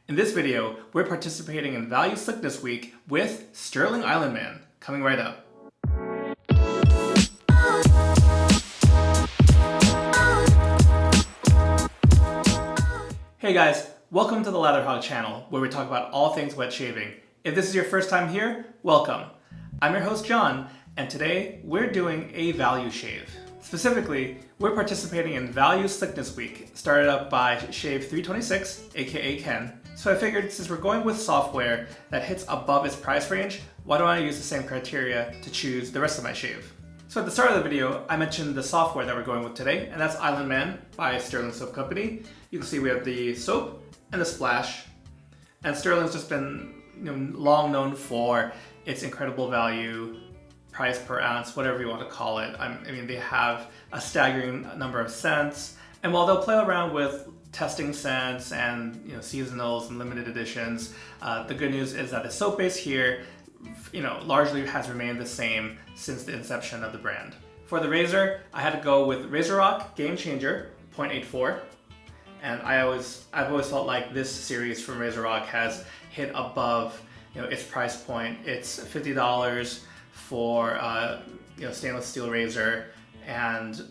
In this video, we're participating in Value Slickness Week with Stirling Island Man, coming right up. Hey guys, welcome to the Lather channel, where we talk about all things wet shaving. If this is your first time here, welcome. I'm your host John, and today we're doing a value shave. Specifically, we're participating in Value Slickness Week, started up by Shave 326, aka Ken. So I figured since we're going with software that hits above its price range, why don't I use the same criteria to choose the rest of my shave? So at the start of the video, I mentioned the software that we're going with today, and that's Island Man by Stirling Soap Company. You can see we have the soap and the splash, and Stirling's just been long known for its incredible value, price per ounce, whatever you want to call it. I mean, they have a staggering number of scents, and while they'll play around with testing scents and seasonals and limited editions, the good news is that the soap base here largely has remained the same since the inception of the brand. For the razor, I had to go with RazoRock Game Changer 0.84, and I've always felt like this series from RazoRock has hit above its price point. It's $50 for stainless steel razor, and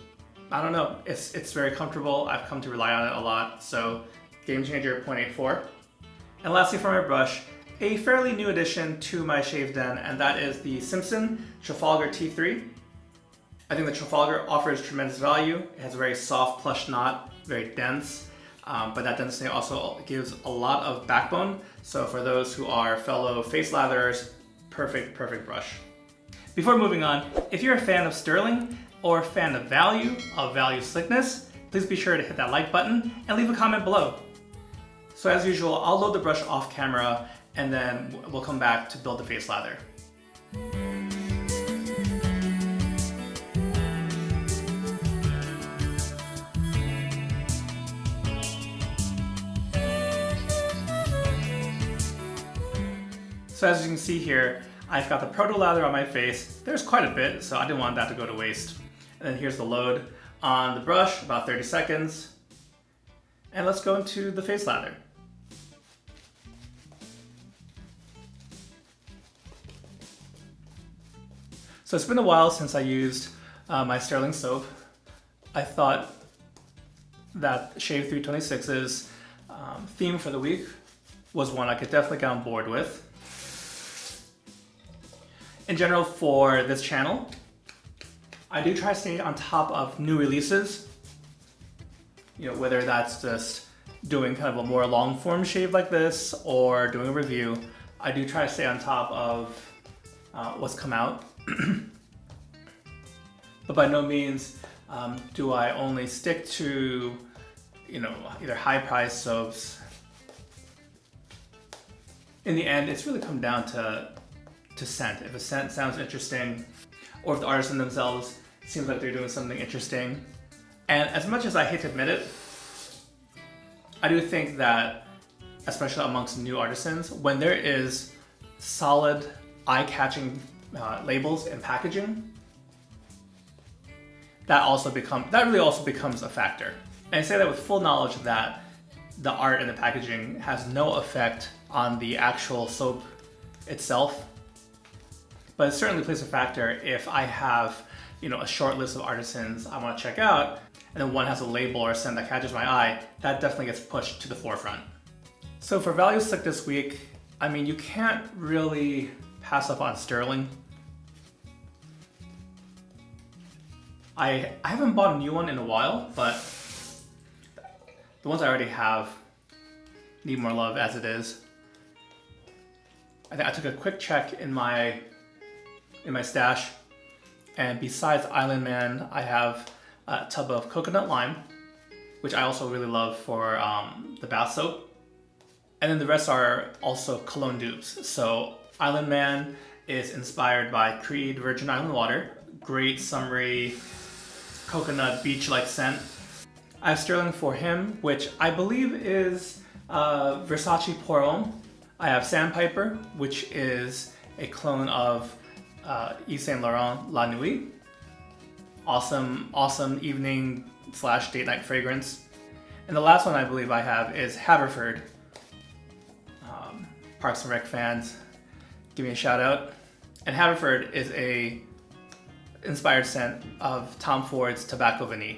I don't know, it's very comfortable. I've come to rely on it a lot, so Game Changer 0.84. And lastly, for my brush, a fairly new addition to my shave den, and that is the Simpson Trafalgar T3. I think the Trafalgar offers tremendous value. It has a very soft, plush knot, very dense, but that density also gives a lot of backbone. So for those who are fellow face latherers, perfect brush. Before moving on, if you're a fan of Stirling or a fan of Value Slickness, please be sure to hit that like button and leave a comment below. So as usual, I'll load the brush off camera and then we'll come back to build the face lather. So as you can see here, I've got the proto lather on my face. There's quite a bit, so I didn't want that to go to waste. And then here's the load on the brush, about 30 seconds. And let's go into the face lather. So it's been a while since I used my Stirling soap. I thought that Shave 326's theme for the week was one I could definitely get on board with. In general, for this channel, I do try to stay on top of new releases. Whether that's just doing kind of a more long form shave like this or doing a review, I do try to stay on top of what's come out. But by no means do I only stick to either high price soaps. In the end, it's really come down to scent. If a scent sounds interesting, or if the artisan themselves seems like they're doing something interesting. And as much as I hate to admit it, I do think that, especially amongst new artisans, when there is solid, eye-catching labels and packaging, that really also becomes a factor. And I say that with full knowledge that the art and the packaging has no effect on the actual soap itself. But it certainly plays a factor if I have, a short list of artisans I want to check out, and then one has a label or a scent that catches my eye, that definitely gets pushed to the forefront. So for Value Slick this week, you can't really pass up on Stirling. I haven't bought a new one in a while, but the ones I already have need more love as it is. I think I took a quick check in my stash, and besides Island Man, I have a tub of coconut lime, which I also really love for the bath soap. And then the rest are also cologne dupes. So Island Man is inspired by Creed Virgin Island Water, great summery coconut beach-like scent. I have Stirling for him, which I believe is Versace Pour Homme. I have Sandpiper, which is a clone of Yves Saint Laurent La Nuit. Awesome evening / date night fragrance. And the last one I believe I have is Haverford, Parks and Rec fans, give me a shout out. And Haverford is a inspired scent of Tom Ford's Tobacco Vanille.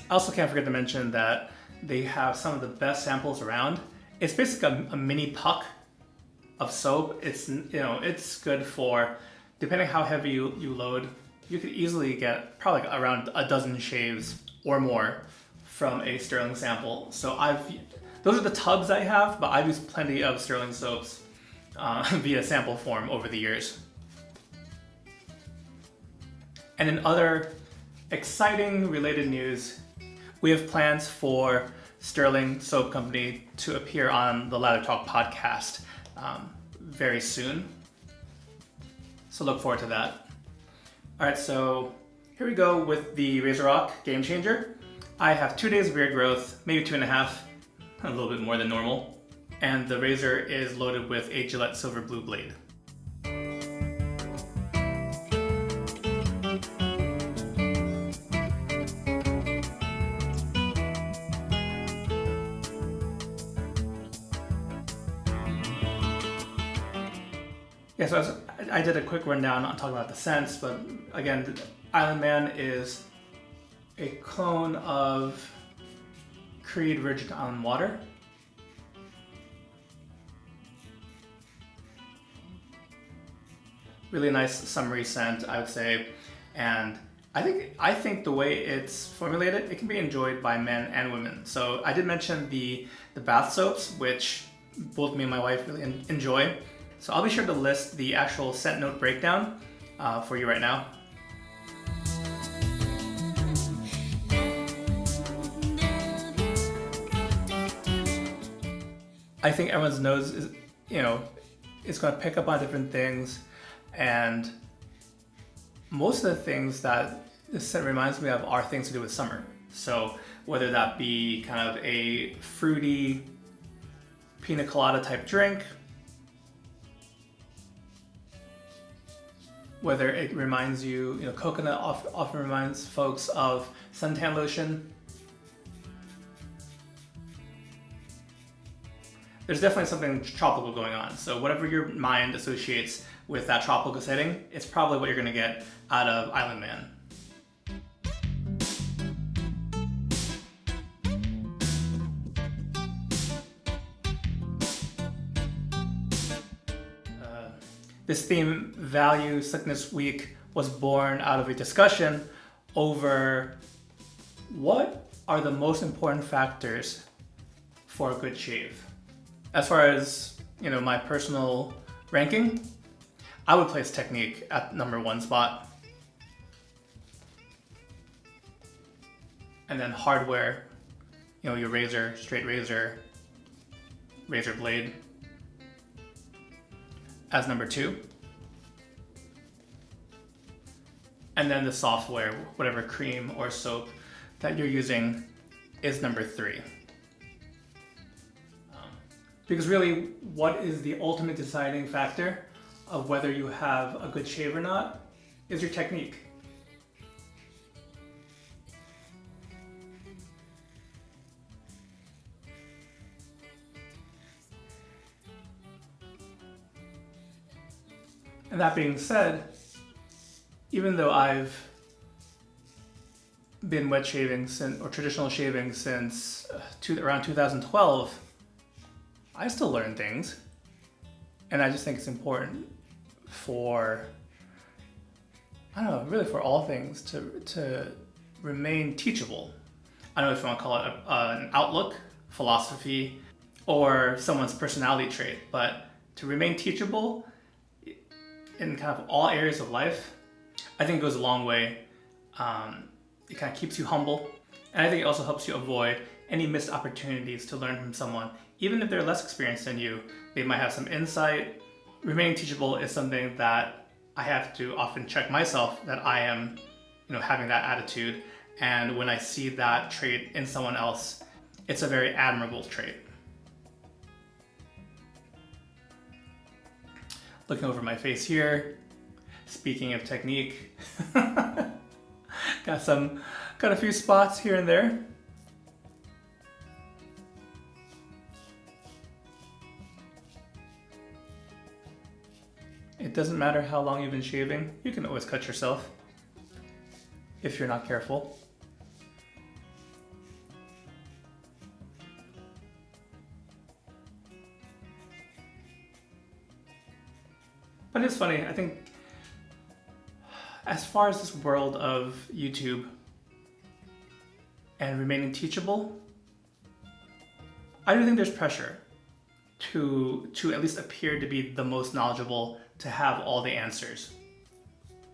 I also can't forget to mention that they have some of the best samples around. It's basically a mini puck of soap. It's, it's good for, depending how heavy you load, you could easily get probably around a dozen shaves or more from a Stirling sample. So those are the tubs I have, but I've used plenty of Stirling soaps via sample form over the years. And in other exciting related news, we have plans for Stirling Soap Company to appear on the Lather Talk podcast very soon. So look forward to that. All right, so here we go with the RazoRock Game Changer. I have 2 days of beard growth, maybe 2.5, a little bit more than normal. And the razor is loaded with a Gillette Silver Blue blade. Yeah, so I did a quick rundown on talking about the scents, but again, the Island Man is a clone of Creed Virgin Island Water. Really nice summery scent, I would say, and I think the way it's formulated, it can be enjoyed by men and women. So I did mention the bath soaps, which both me and my wife really enjoy. So I'll be sure to list the actual scent note breakdown for you right now. I think everyone's nose is, it's going to pick up on different things, and most of the things that this scent reminds me of are things to do with summer. So whether that be kind of a fruity pina colada type drink, whether it reminds you, coconut often reminds folks of suntan lotion. There's definitely something tropical going on. So whatever your mind associates with that tropical setting, it's probably what you're gonna get out of Island Man. This theme, Value Slickness Week, was born out of a discussion over what are the most important factors for a good shave. As far as, my personal ranking, I would place technique at number 1 spot. And then hardware, your razor, straight razor, razor blade, as number 2. And then the software, whatever cream or soap that you're using, is number 3. Because really, what is the ultimate deciding factor of whether you have a good shave or not is your technique. And that being said, even though I've been wet shaving or traditional shaving since around 2012, I still learn things. And I just think it's important for, really for all things to remain teachable. I don't know if you want to call it an outlook, philosophy, or someone's personality trait, but to remain teachable in kind of all areas of life, I think it goes a long way. It kind of keeps you humble, and I think it also helps you avoid any missed opportunities to learn from someone. Even if they're less experienced than you, they might have some insight. Remaining teachable is something that I have to often check myself that I am, having that attitude. And when I see that trait in someone else, it's a very admirable trait. Looking over my face here, speaking of technique, got a few spots here and there. It doesn't matter how long you've been shaving, you can always cut yourself if you're not careful. But it's funny, I think as far as this world of YouTube and remaining teachable, I do think there's pressure to at least appear to be the most knowledgeable, to have all the answers.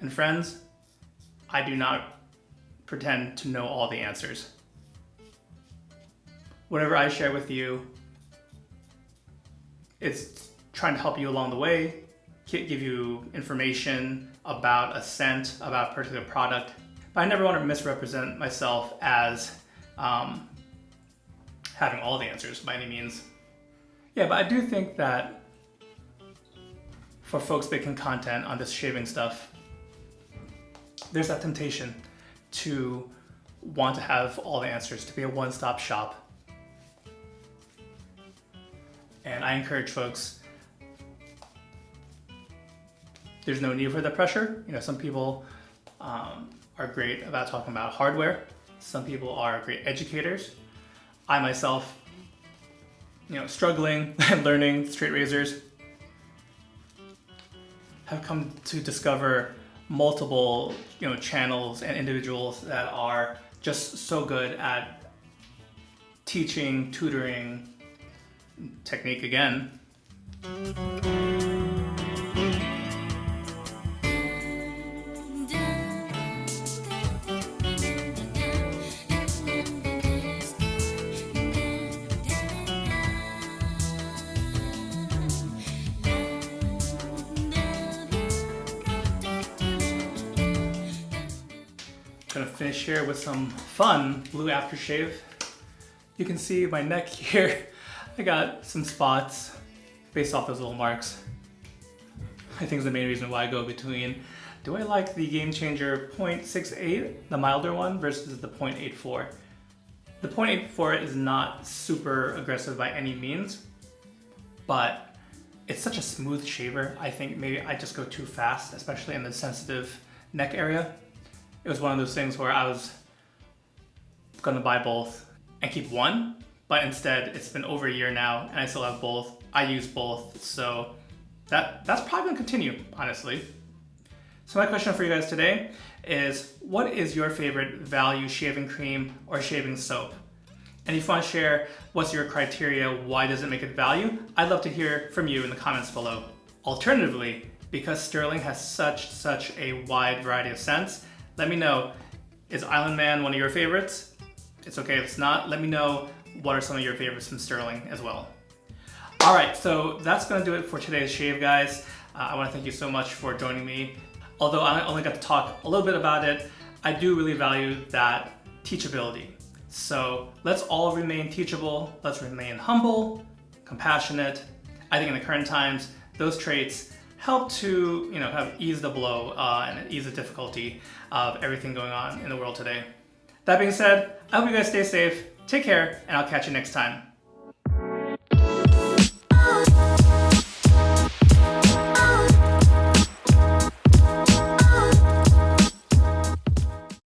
And friends, I do not pretend to know all the answers. Whatever I share with you, it's trying to help you along the way, give you information about a scent, about a particular product. But I never want to misrepresent myself as having all the answers by any means. Yeah, but I do think that for folks making content on this shaving stuff, there's that temptation to want to have all the answers, to be a one-stop shop. And I encourage folks, there's no need for the pressure. You know, some people are great about talking about hardware. Some people are great educators. I myself, struggling and learning straight razors, have come to discover multiple, channels and individuals that are just so good at teaching, tutoring, technique again. Gonna finish here with some fun blue aftershave. You can see my neck here. I got some spots based off those little marks. I think it's the main reason why I go between, do I like the Game Changer 0.68, the milder one, versus the 0.84. The 0.84 is not super aggressive by any means, but it's such a smooth shaver. I think maybe I just go too fast, especially in the sensitive neck area. It was one of those things where I was gonna buy both and keep one, but instead it's been over a year now and I still have both. I use both, so that's probably gonna continue, honestly. So my question for you guys today is, what is your favorite value shaving cream or shaving soap? And if you want to share what's your criteria, why does it make it value? I'd love to hear from you in the comments below. Alternatively, because Stirling has such a wide variety of scents, let me know, is Island Man one of your favorites? It's okay if it's not. Let me know what are some of your favorites from Stirling as well. All right, so that's gonna do it for today's shave, guys. I wanna thank you so much for joining me. Although I only got to talk a little bit about it, I do really value that teachability. So let's all remain teachable. Let's remain humble, compassionate. I think in the current times, those traits help to kind of ease the blow and ease the difficulty of everything going on in the world today. That being said, I hope you guys stay safe, take care, and I'll catch you next time.